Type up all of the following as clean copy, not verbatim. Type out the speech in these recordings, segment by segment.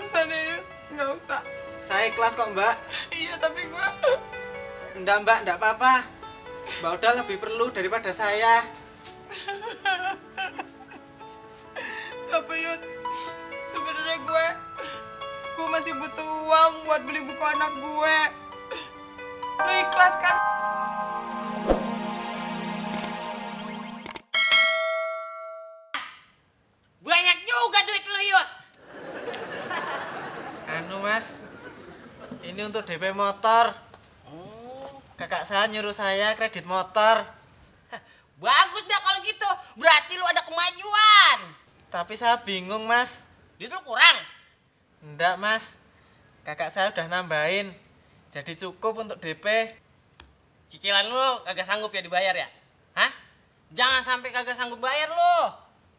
usah deh, nggak usah. Saya ikhlas kok, Mbak. Iya, tapi gue... Enggak, Mbak, enggak apa-apa. Mbak udah lebih perlu daripada saya. Tapi Yud, sebenarnya gue masih butuh uang buat beli buku anak gue. Lo ikhlas kan? Banyak juga duit lu, Yud. Anu, Mas. Ini untuk DP motor. Kakak saya nyuruh saya kredit motor. Bagus dah kalau gitu. Berarti lu ada kemajuan. Tapi saya bingung, Mas. Duit lu kurang. Enggak, Mas. Kakak saya udah nambahin. Jadi cukup untuk DP. Cicilan lu kagak sanggup ya dibayar ya? Hah? Jangan sampai kagak sanggup bayar lu.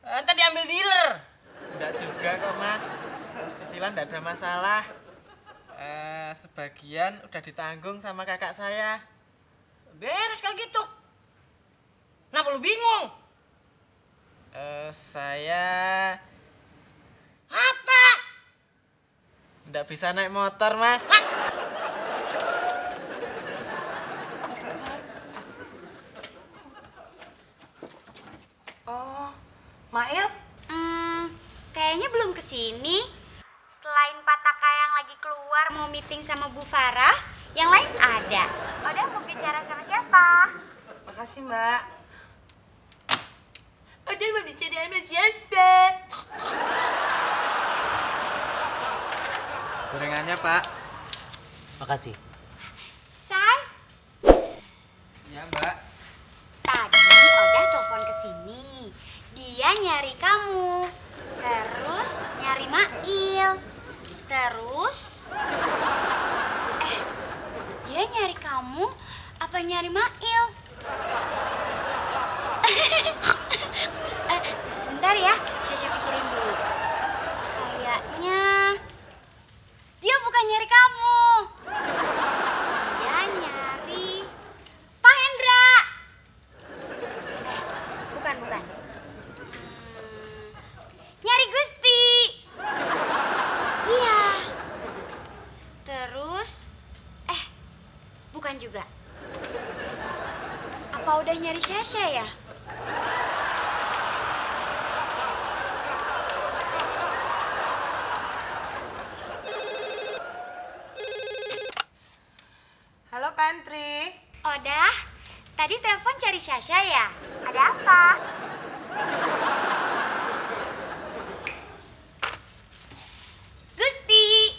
Ntar diambil dealer. Enggak juga kok, Mas. Cicilan enggak ada masalah. Sebagian udah ditanggung sama kakak saya. Beres kayak gitu. Kenapa lu bingung? Saya Apa? enggak bisa naik motor, Mas. Hah? Oh, Mail? Kayaknya belum kesini. Selain Pak Taka yang lagi keluar mau meeting sama Bu Farah, yang lain ada. Oda mau bicara sama siapa? Makasih, Mbak. Udah mau bicara sama siapa? Gorengannya, Pak. Makasih. Say, Iya, Mbak. tadi Oda telepon ke sini. Dia nyari kamu. Terus nyari Mail. Terus dia nyari kamu apa nyari Mail? Sebentar ya, saya pikirin dulu. Kayaknya dia bukan nyari kamu. Dia nyari Pak Hendra. Bukan. Nyari Gusti. Iya. Terus, bukan juga. Apa udah nyari Syasha ya? Halo, Pantry. Oda, tadi telepon cari Syasha ya? Ada apa? Gusti,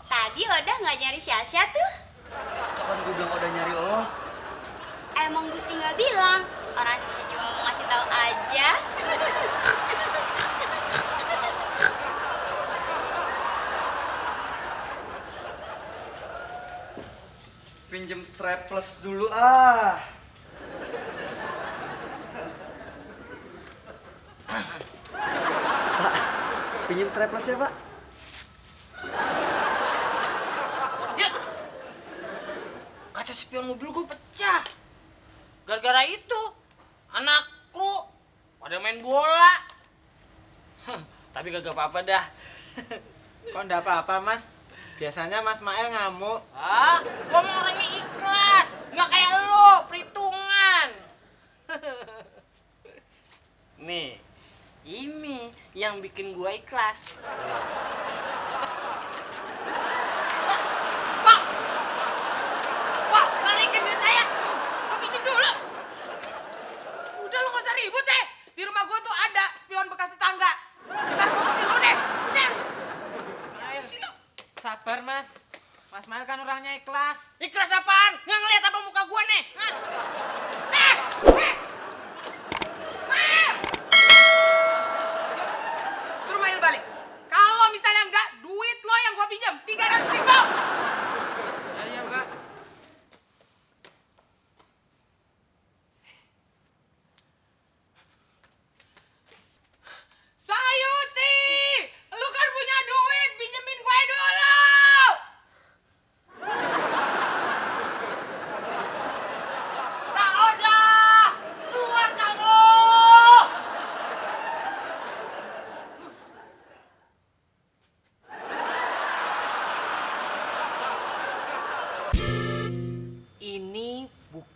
tadi Oda nggak nyari Syasha tuh? Kapan gue bilang udah nyari lo? Emang Gusti nggak bilang? Orang Syasha cuma mau ngasih tahu aja. Pinjem strapless dulu ah. Pak, pinjem strapless ya, Pak? Ya. Kaca spion mobil gue pecah. Gara-gara itu anak kru pada main bola. Tapi kagak apa-apa dah. Kok enggak apa-apa, Mas? Biasanya Mas Mael ngamuk. Ah, gua mau orangnya ikhlas, nggak kayak lo, perhitungan. Nih, ini yang bikin gua ikhlas. Pak, Pak, balikin duit saya. Gua pinjem dulu. Udah, lo gak usah ribut deh. Di rumah gue tuh ada spion bekas tetangga. Ntar gue kasih lo deh. Udah. Mael, sabar, Mas. Mas Mael kan orangnya ikhlas. Ikhlas apaan? Nggak ngeliat apa muka gua nih? Hah? Suruh Mail balik. Kalau misalnya enggak, duit lo yang gue pinjam 300.000. Iya, Mbak. Sayuti, lu kan punya duit, pinjemin gue dulu. Tak udah.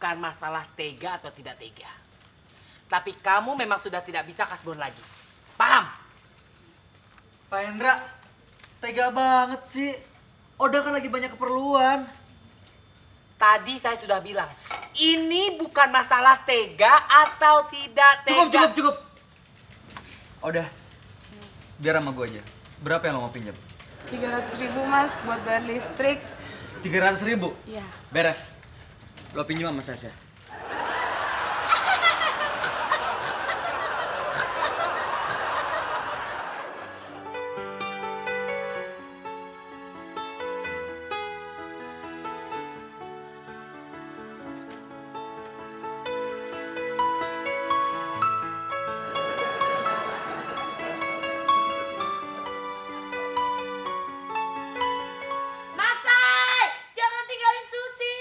bukan masalah tega atau tidak tega. Tapi kamu memang sudah tidak bisa kasbon lagi. Paham? Pak Hendra, tega banget sih. Oda kan lagi banyak keperluan. Tadi saya sudah bilang, ini bukan masalah tega atau tidak tega. Cukup. Oda, biar sama gue aja. Berapa yang lo mau pinjam? 300.000 mas buat bayar listrik. 300.000? Iya. Beres. Lo pinjam sama Sasha. Masai, jangan tinggalin Susi.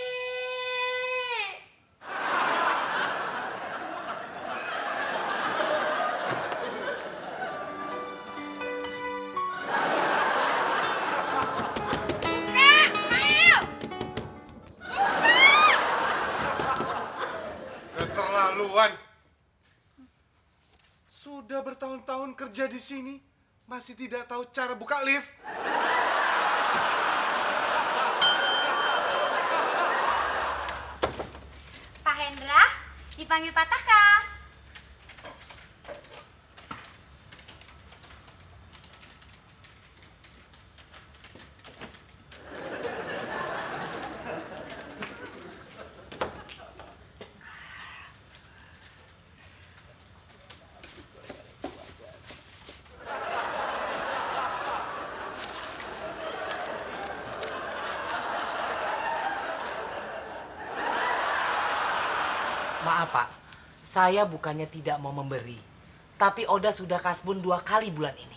Keterlaluan. Sudah bertahun-tahun kerja di sini, masih tidak tahu cara buka lift. Pak Hendra, dipanggil Pak Taka. Maaf Pak, saya bukannya tidak mau memberi. Tapi Oda sudah kasbon 2 kali bulan ini.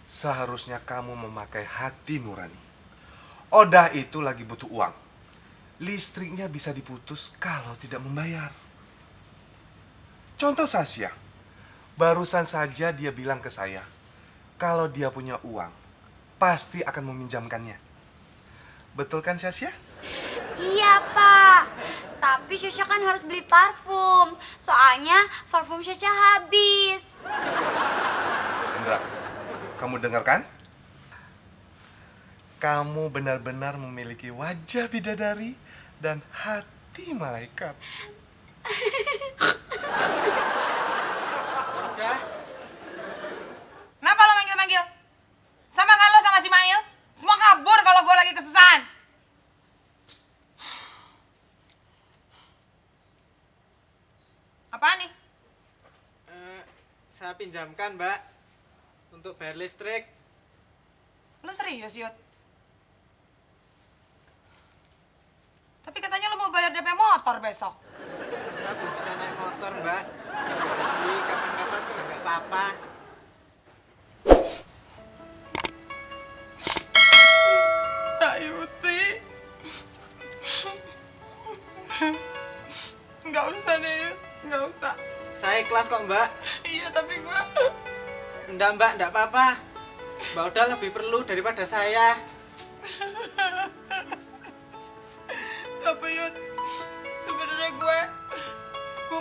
Seharusnya kamu memakai hati nurani. Oda itu lagi butuh uang. Listriknya bisa diputus kalau tidak membayar. Contoh Sasha, barusan saja dia bilang ke saya, kalau dia punya uang, pasti akan meminjamkannya. Betul kan Sasha? Iya Pak, tapi Syasha kan harus beli parfum. Soalnya parfum Syasha habis. Indra, kamu dengar kan? Kamu benar-benar memiliki wajah bidadari dan hati malaikat. Udah. Kenapa lo manggil-manggil? Sama kan lo sama si Mail? Semua kabur kalau gue lagi kesusahan. Apaan nih? Saya pinjamkan, Mbak. Untuk bayar listrik. Lo serius, Yud? Tapi katanya lo mau bayar DP motor besok. Saya belum bisa naik motor, Mbak. Jadi kapan-kapan juga nggak apa-apa. Kak Yuti. Nggak usah deh, Yud. Nggak usah. Saya ikhlas kok, Mbak. Iya, tapi gue... Enggak, Mbak, enggak apa-apa. Mbak Oda lebih perlu daripada saya. Tapi Yud, sebenarnya gue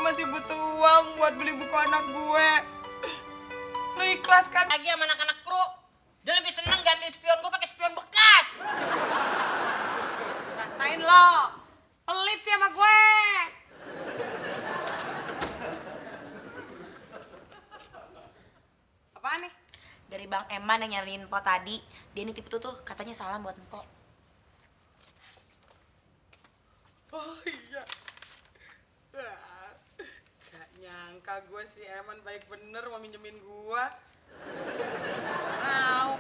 masih butuh uang buat beli buku anak gue. Lo ikhlas kan? Lagi sama anak-anak kru, dia lebih seneng ganti spion gue pakai spion bekas. Rasain lo, pelit sih sama gue. Apaan nih? Dari Bang Eman yang nyariin Mpok tadi. Dia nitip itu tuh katanya salam buat Mpok. Oh iya. Ah, gak nyangka gue si Eman baik bener mau minjemin gue. Mau.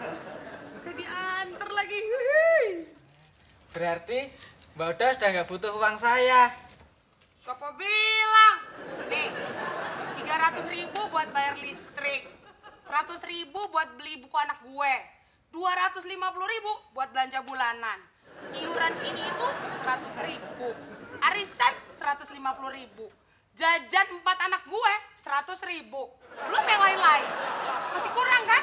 Udah diantar lagi. Hihi. Berarti Mbak Oda sudah nggak butuh uang saya. Siapa bilang? Nih, 300.000 buat bayar listrik. 100.000 buat beli buku anak gue. 250.000 buat belanja bulanan. Iuran ini itu 100.000. Arisan 150.000. Jajan 4 anak gue 100.000. Belum yang lain-lain. Masih kurang kan?